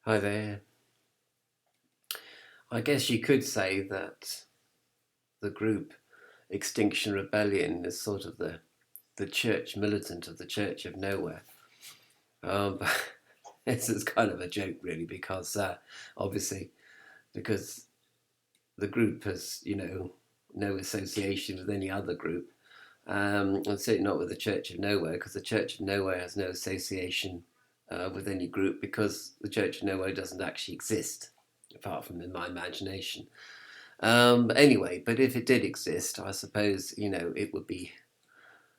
Hi there. I guess you could say that the group Extinction Rebellion is sort of the church militant of the Church of Nowhere. But this is kind of a joke, really, because obviously, because the group has, no association with any other group. And certainly not with the Church of Nowhere, because the Church of Nowhere has no association with any group because the Church of Nowhere doesn't actually exist, apart from in my imagination. But anyway, but if it did exist, I suppose it would be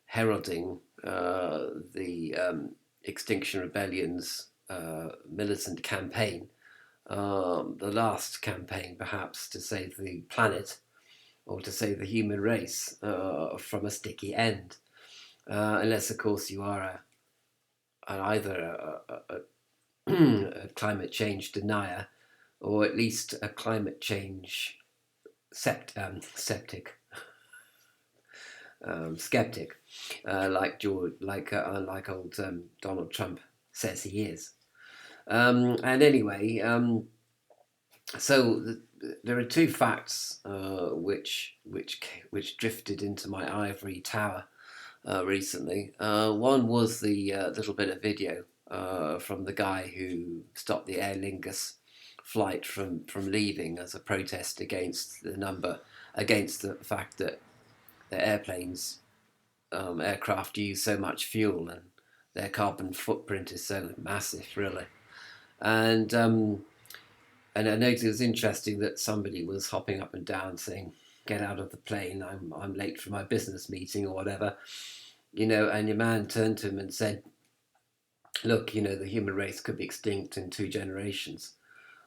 heralding the Extinction Rebellion's militant campaign, the last campaign perhaps to save the planet or to save the human race from a sticky end. Unless, of course, you are either a climate change denier or at least a climate change septic, skeptic, like old Donald Trump says he is. And anyway, so there are two facts which drifted into my ivory tower recently. One was the little bit of video from the guy who stopped the Aer Lingus flight from leaving as a protest against the fact that the aircraft use so much fuel and their carbon footprint is so massive, really. And and I noticed it was interesting that somebody was hopping up and down saying, "Get out of the plane! I'm late for my business meeting or whatever." And your man turned to him and said, "Look, the human race could be extinct in 2 generations.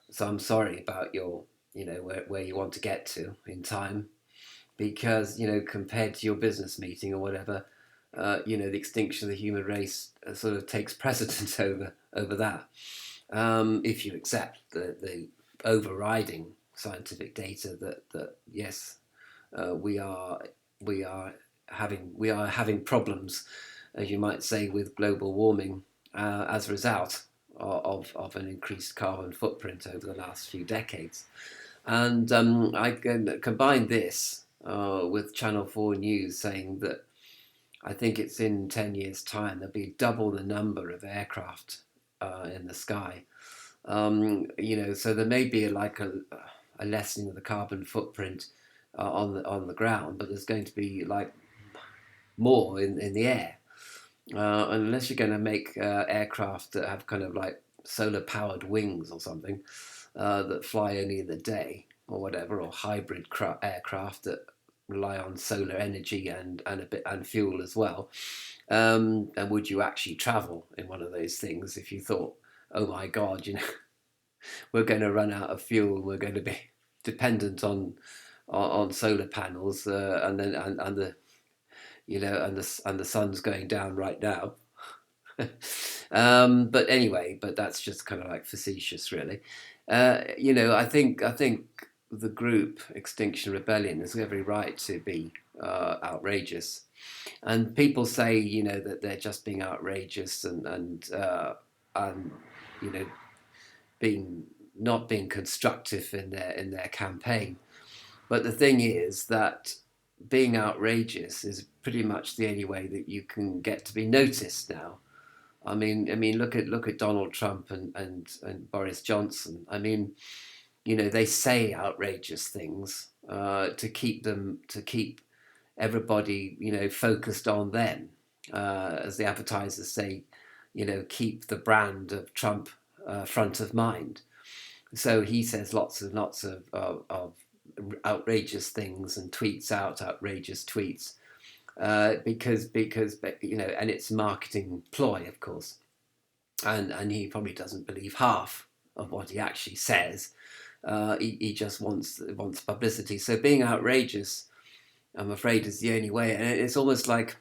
So I'm sorry about where you want to get to in time, because compared to your business meeting or whatever, the extinction of the human race sort of takes precedence over that. If you accept the overriding scientific data that yes, we are having problems, as you might say, with global warming as a result of an increased carbon footprint over the last few decades." And I can combine this with Channel 4 News saying that I think it's in 10 years' time, there'll be double the number of aircraft in the sky. So there may be a lessening of the carbon footprint on the ground, but there's going to be like more in the air. Unless you're going to make aircraft that have kind of like solar powered wings or something that fly only in the day or whatever, or hybrid aircraft that rely on solar energy and fuel as well. And would you actually travel in one of those things if you thought, oh my God, we're going to run out of fuel, we're going to be dependent on solar panels, and the sun's going down right now. But anyway, but that's just kind of like facetious, really. I think the group Extinction Rebellion has every right to be outrageous, and people say that they're just being outrageous and you know being not being constructive in their campaign. But the thing is that being outrageous is pretty much the only way that you can get to be noticed now. I mean, look at Donald Trump and Boris Johnson. I mean, they say outrageous things to keep everybody focused on them, as the advertisers say, keep the brand of Trump front of mind. So he says lots and lots of outrageous things and tweets out outrageous tweets because and it's a marketing ploy, of course, and he probably doesn't believe half of what he actually says. He just wants publicity. So being outrageous, I'm afraid, is the only way, and it's almost like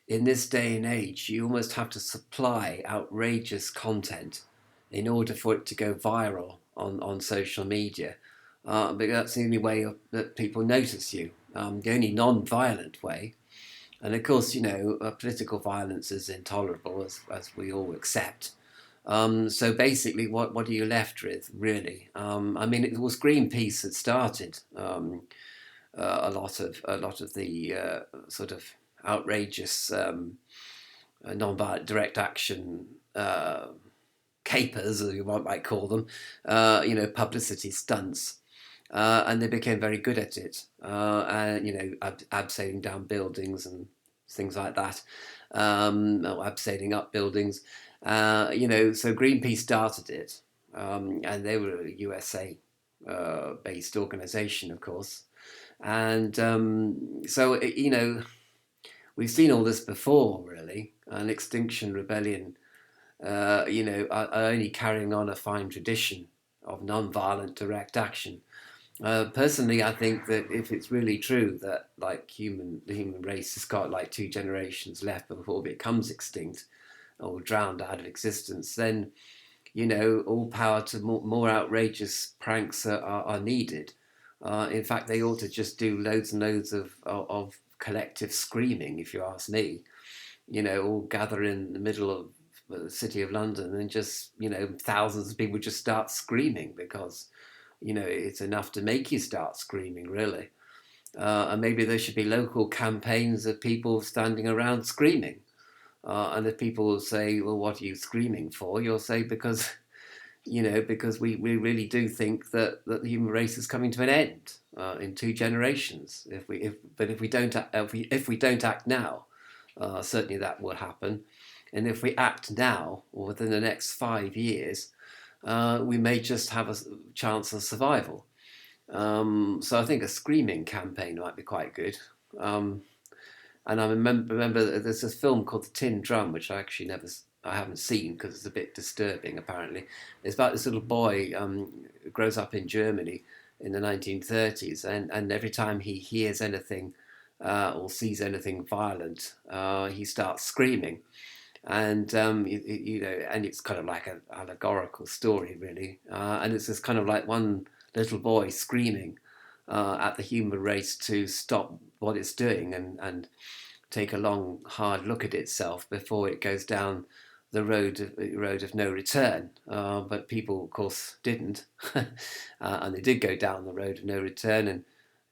in this day and age, you almost have to supply outrageous content in order for it to go viral on social media. But that's the only way that people notice you. The only non-violent way, and of course, political violence is intolerable, as we all accept. So basically, what are you left with, really? I mean, it was Greenpeace that started a lot of the sort of outrageous non-violent direct action capers, as you might call them, publicity stunts. And they became very good at it, and abseiling down buildings and things like that, or abseiling up buildings. So Greenpeace started it, and they were a USA based organization, of course. And we've seen all this before, really. An Extinction Rebellion, are only carrying on a fine tradition of non-violent direct action. Personally, I think that if it's really true that the human race has got like 2 generations left before it becomes extinct or drowned out of existence, then all power to more outrageous pranks are needed. In fact, they ought to just do loads and loads of collective screaming, if you ask me. All gather in the middle of the city of London and just, thousands of people just start screaming because, it's enough to make you start screaming, really. And maybe there should be local campaigns of people standing around screaming. And if people say, well, what are you screaming for? You'll say, because we really do think that the human race is coming to an end in 2 generations. But if we don't act now, certainly that will happen. And if we act now, or within the next 5 years, we may just have a chance of survival. So I think a screaming campaign might be quite good. And I remember there's this film called The Tin Drum, which I haven't seen because it's a bit disturbing. Apparently, it's about this little boy who grows up in Germany in the 1930s, and every time he hears anything or sees anything violent, he starts screaming, and and it's kind of like an allegorical story, really, and it's just kind of like one little boy screaming at the human race to stop what it's doing and take a long, hard look at itself before it goes down the road of no return. But people, of course, didn't, and they did go down the road of no return and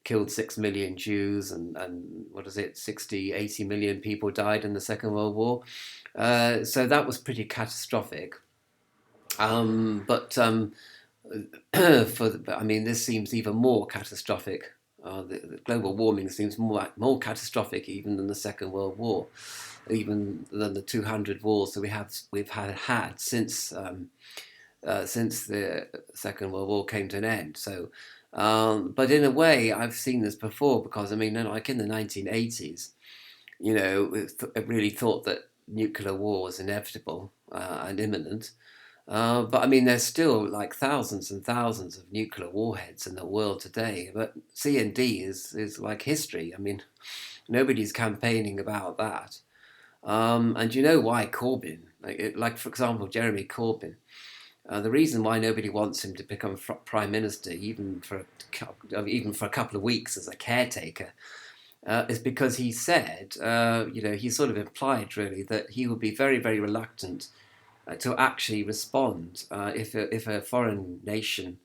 killed 6 million Jews and what is it, 60, 80 million people died in the Second World War. So that was pretty catastrophic. But I mean, this seems even more catastrophic. The global warming seems more catastrophic even than the Second World War, even than the 200 wars that we've had since the Second World War came to an end. So, but in a way, I've seen this before because I mean, like in the 1980s, I really thought that nuclear war was inevitable and imminent. But I mean, there's still like thousands and thousands of nuclear warheads in the world today. But C&D is like history. I mean, nobody's campaigning about that. And you know why Corbyn? Like for example, Jeremy Corbyn. The reason why nobody wants him to become prime minister, even for a couple of weeks as a caretaker, is because he said, he sort of implied really that he would be very, very reluctant to actually respond if a foreign nation,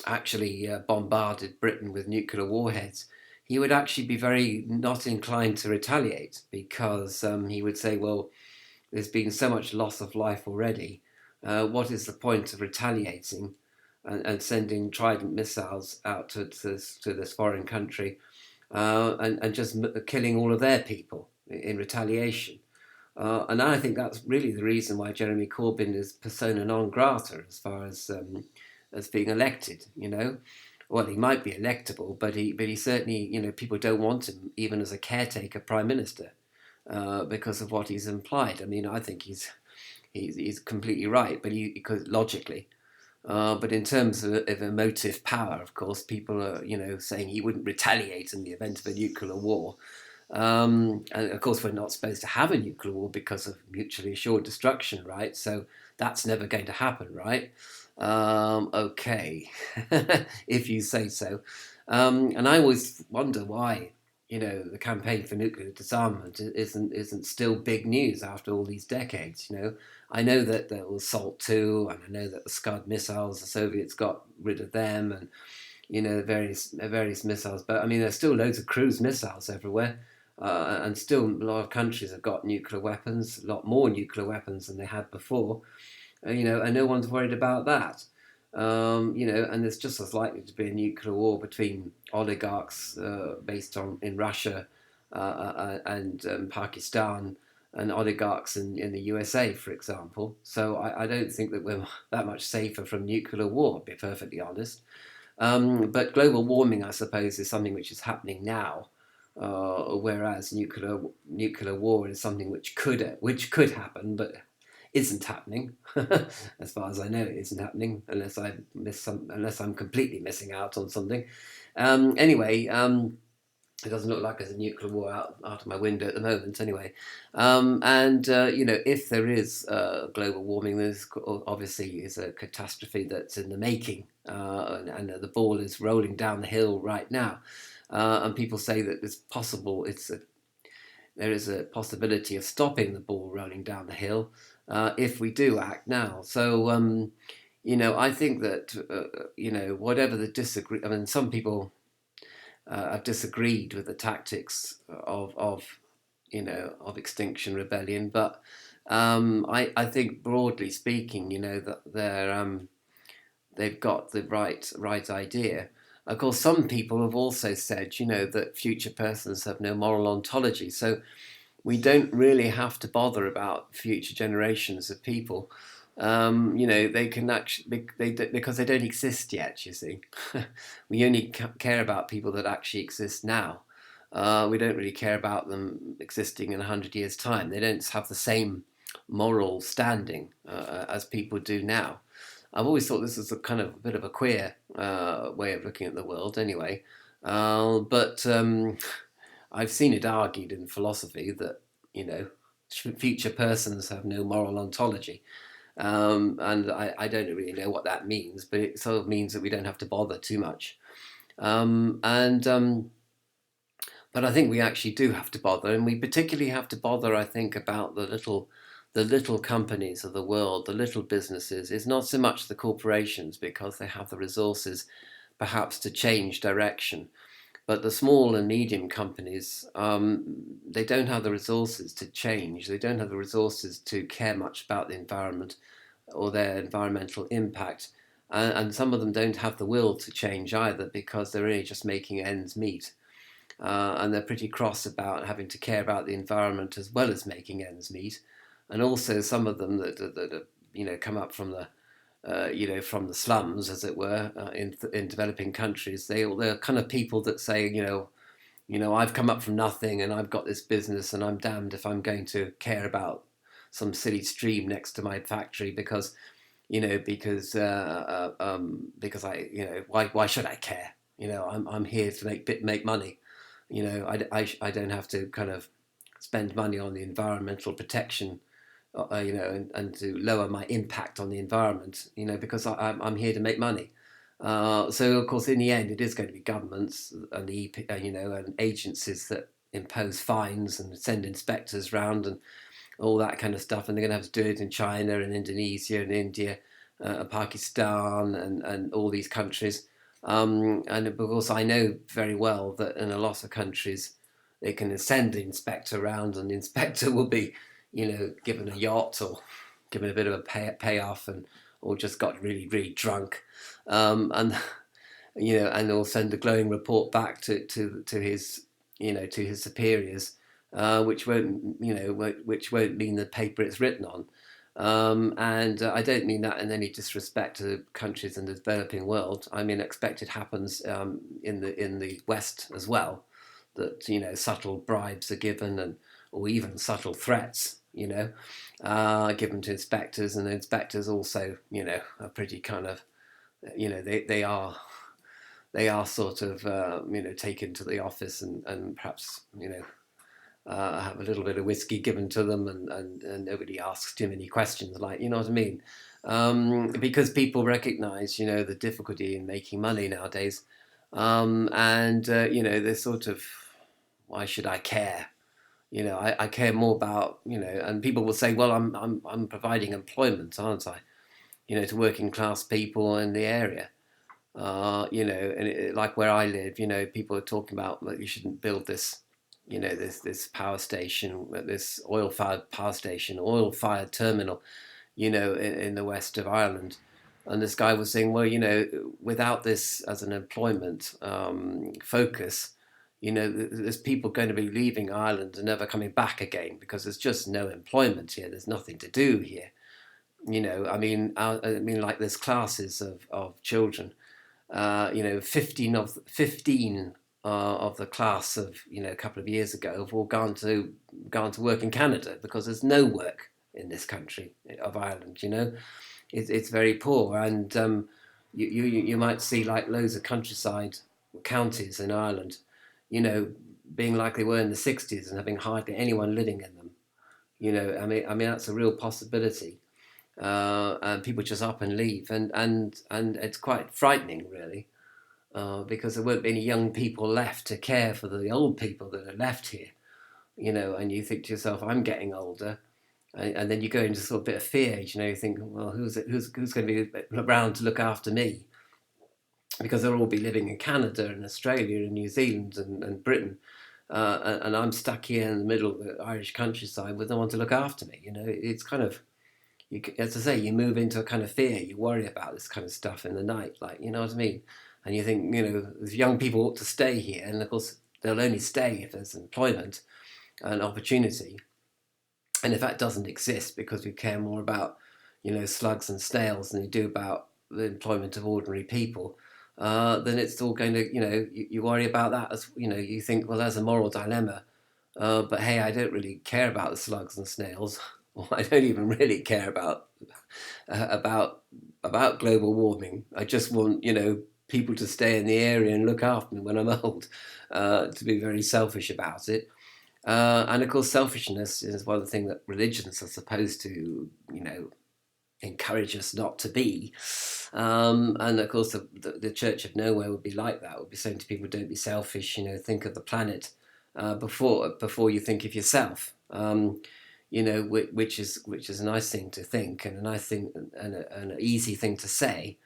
actually bombarded Britain with nuclear warheads. He would actually be very not inclined to retaliate because he would say, well, there's been so much loss of life already. What is the point of retaliating and sending Trident missiles out to this foreign country and just killing all of their people in retaliation? And I think that's really the reason why Jeremy Corbyn is persona non grata as far as being elected. Well, he might be electable, but he certainly, people don't want him even as a caretaker prime minister because of what he's implied. I mean, I think he's completely right, but because logically. But in terms of emotive power, of course, people are, saying he wouldn't retaliate in the event of a nuclear war. And of course, we're not supposed to have a nuclear war because of mutually assured destruction, right? So that's never going to happen, right? Okay, if you say so. And I always wonder why the campaign for nuclear disarmament isn't still big news after all these decades. I know that there was SALT II, and I know that the Scud missiles, the Soviets got rid of them, and various missiles. But I mean, there's still loads of cruise missiles everywhere, and still a lot of countries have got nuclear weapons, a lot more nuclear weapons than they had before. And no one's worried about that. And there's just as likely to be a nuclear war between oligarchs based in Russia and Pakistan, and oligarchs in the USA, for example. So I don't think that we're that much safer from nuclear war, to be perfectly honest. But global warming, I suppose, is something which is happening now, whereas nuclear war is something which could happen, but isn't happening. As far as I know, it isn't happening unless I'm completely missing out on something. Anyway, it doesn't look like there's a nuclear war out of my window at the moment. Anyway, if there is global warming, there's obviously is a catastrophe that's in the making, and the ball is rolling down the hill right now. And people say that there is a possibility of stopping the ball rolling down the hill if we do act now. So, I think that, whatever the disagree, I mean, some people have disagreed with the tactics of Extinction Rebellion, but I think broadly speaking, that they've got the right idea. Of course, some people have also said, that future persons have no moral ontology. So we don't really have to bother about future generations of people. They can actually, because they don't exist yet, you see. We only care about people that actually exist now. We don't really care about them existing in 100 years' time. They don't have the same moral standing as people do now. I've always thought this is a kind of a bit of a queer way of looking at the world anyway. But I've seen it argued in philosophy that, future persons have no moral ontology. And I don't really know what that means, but it sort of means that we don't have to bother too much. But I think we actually do have to bother, and we particularly have to bother, I think, about the little companies of the world, the little businesses. It's not so much the corporations, because they have the resources perhaps to change direction. But the small and medium companies, they don't have the resources to change. They don't have the resources to care much about the environment or their environmental impact. And some of them don't have the will to change either, because they're really just making ends meet. And they're pretty cross about having to care about the environment as well as making ends meet. And also some of them that come up from from the slums, as it were, in developing countries. They're kind of people that say, I've come up from nothing and I've got this business, and I'm damned if I'm going to care about some silly stream next to my factory because why should I care? I'm here to make money. I don't have to kind of spend money on the environmental protection, and to lower my impact on the environment, because I'm here to make money. So of course, in the end, it is going to be governments and and agencies that impose fines and send inspectors round and all that kind of stuff, and they're going to have to do it in China and Indonesia and India, Pakistan, and all these countries. And of course, I know very well that in a lot of countries, they can send the inspector around, and the inspector will be, given a yacht or given a bit of a payoff, or just got really, really drunk, and and they'll send a glowing report back to his to his superiors, which won't mean the paper it's written on. And I don't mean that in any disrespect to countries in the developing world. I mean, expect it happens in the West as well, that subtle bribes are given, or even subtle threats, given to inspectors, and the inspectors also, are pretty kind of, they are sort of taken to the office and perhaps have a little bit of whiskey given to them, and nobody asks too many questions, like, you know what I mean? Because people recognise, the difficulty in making money nowadays, and they're sort of, Why should I care? I care more about, and people will say, well, I'm providing employment, aren't I? To working class people in the area. And like where I live, people are talking about that you shouldn't build this, this power station, this oil-fired power station, oil-fired terminal, in the west of Ireland. And this guy was saying, well, without this as an employment focus, there's people going to be leaving Ireland and never coming back again because there's just no employment here. There's nothing to do here. I mean, like there's classes of children. 15 of the class of a couple of years ago have all gone to work in Canada because there's no work in this country of Ireland. It's very poor, and you might see like loads of countryside counties in Ireland, being like they were in the 60s and having hardly anyone living in them. I mean that's a real possibility. And people just up and leave, and it's quite frightening, really, because there won't be any young people left to care for the old people that are left here. And you think to yourself, I'm getting older, and then you go into sort of a bit of fear. You think, well, who's going to be around to look after me? Because they'll all be living in Canada and Australia and New Zealand and Britain, and I'm stuck here in the middle of the Irish countryside with no one to look after me. It's kind of, as I say, you move into a kind of fear. You worry about this kind of stuff in the night, like, you know what I mean? And you think, young people ought to stay here, and of course they'll only stay if there's employment and opportunity. And if that doesn't exist because we care more about, slugs and snails than we do about the employment of ordinary people, then it's all going to, you worry about that as, you think, well, there's a moral dilemma. But hey, I don't really care about the slugs and snails. Or I don't even really care about global warming. I just want, people to stay in the area and look after me when I'm old, to be very selfish about it. And of course, selfishness is one of the things that religions are supposed to, encourage us not to be. And of course, the Church of Nowhere would be like that. Would be saying to people, don't be selfish. think of the planet before you think of yourself. Which is a nice thing to think, and a nice thing and an easy thing to say.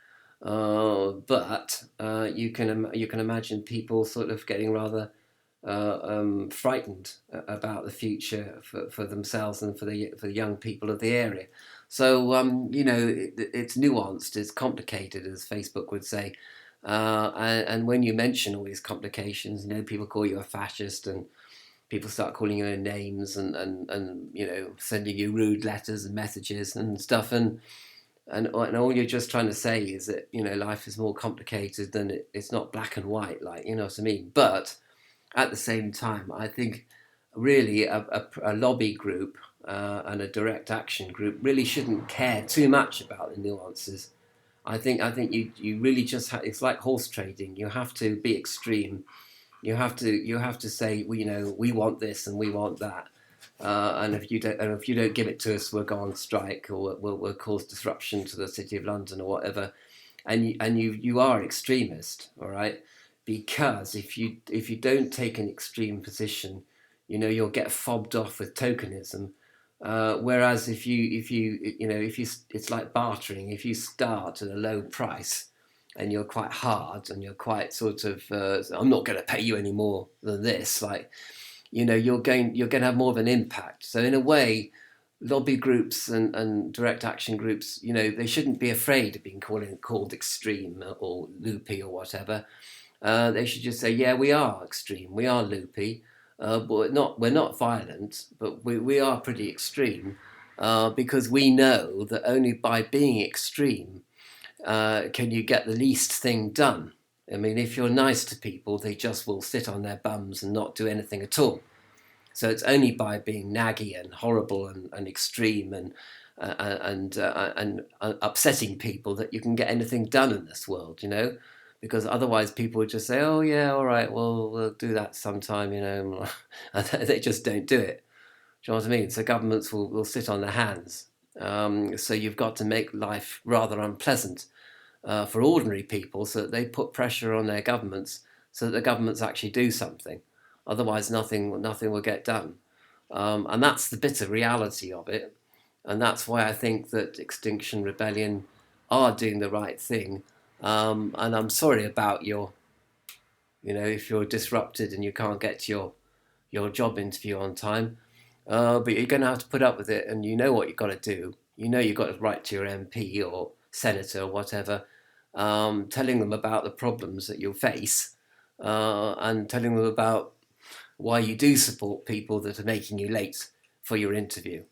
But you can imagine people sort of getting rather frightened about the future for themselves and for the young people of the area. So it's nuanced, it's complicated, as Facebook would say. And when you mention all these complications, people call you a fascist, and people start calling you names, and sending you rude letters and messages and stuff, and all you're just trying to say is that life is more complicated than it's not black and white, like, what I mean. But at the same time, I think really a lobby group and a direct action group really shouldn't care too much about the nuances. I think you really just it's like horse trading. You have to be extreme. You have to say, well, we want this and we want that, and if you don't give it to us, we'll go on strike, or we'll cause disruption to the City of London or whatever. And you are extremist, all right? Because if you don't take an extreme position, you'll get fobbed off with tokenism. Whereas if it's like bartering. If you start at a low price, and you're quite hard, and you're quite sort of, I'm not going to pay you any more than this. Like, you're going to have more of an impact. So in a way, lobby groups and direct action groups, they shouldn't be afraid of being called extreme or loopy or whatever. They should just say, yeah, we are extreme, we are loopy, but we're not violent, but we are pretty extreme, because we know that only by being extreme can you get the least thing done. I mean, if you're nice to people, they just will sit on their bums and not do anything at all. So it's only by being naggy and horrible and extreme and upsetting people that you can get anything done in this world, because otherwise people would just say, oh yeah, all right, well, we'll do that sometime, and they just don't do it. Do you know what I mean? So governments will sit on their hands. So you've got to make life rather unpleasant for ordinary people, so that they put pressure on their governments, so that the governments actually do something. Otherwise, nothing will get done. And that's the bitter reality of it. And that's why I think that Extinction Rebellion are doing the right thing. And I'm sorry about if you're disrupted and you can't get to your job interview on time, but you're going to have to put up with it, and you know what you've got to do. You know you've got to write to your MP or senator or whatever, telling them about the problems that you'll face, and telling them about why you do support people that are making you late for your interview.